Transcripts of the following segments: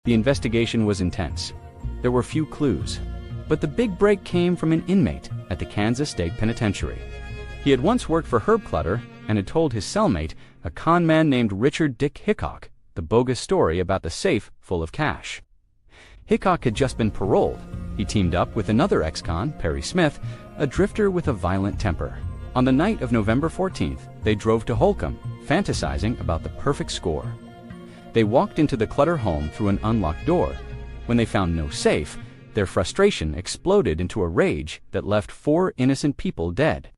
The investigation was intense. There were few clues. But the big break came from an inmate at the Kansas State Penitentiary. He had once worked for Herb Clutter and had told his cellmate, a con man named Richard Dick Hickok, the bogus story about the safe full of cash. Hickok had just been paroled. He teamed up with another ex-con, Perry Smith, a drifter with a violent temper. On the night of November 14th, they drove to Holcomb, fantasizing about the perfect score. They walked into the Clutter home through an unlocked door. When they found no safe, their frustration exploded into a rage that left 4 innocent people dead.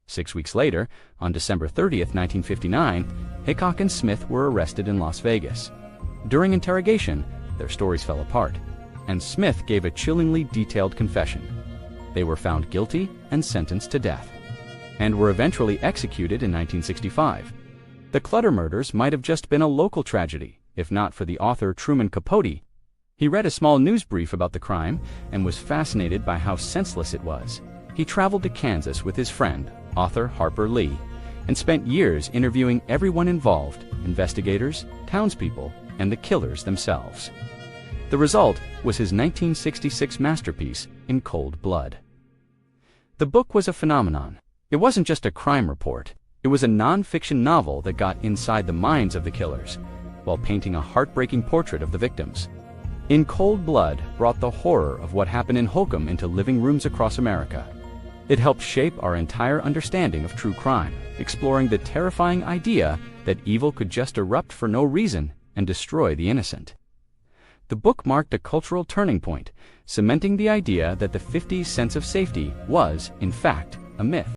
6 weeks later, on December 30th, 1959, Hickok and Smith were arrested in Las Vegas. During interrogation, their stories fell apart, and Smith gave a chillingly detailed confession. They were found guilty and sentenced to death, and were eventually executed in 1965. The Clutter murders might have just been a local tragedy, if not for the author Truman Capote. He read a small news brief about the crime and was fascinated by how senseless it was. He traveled to Kansas with his friend, author Harper Lee, and spent years interviewing everyone involved, investigators, townspeople, and the killers themselves. The result was his 1966 masterpiece, In Cold Blood. The book was a phenomenon. It wasn't just a crime report. It was a non-fiction novel that got inside the minds of the killers, while painting a heartbreaking portrait of the victims. In Cold Blood brought the horror of what happened in Holcomb into living rooms across America. It helped shape our entire understanding of true crime, exploring the terrifying idea that evil could just erupt for no reason and destroy the innocent. The book marked a cultural turning point, cementing the idea that the 50s sense of safety was, in fact, a myth.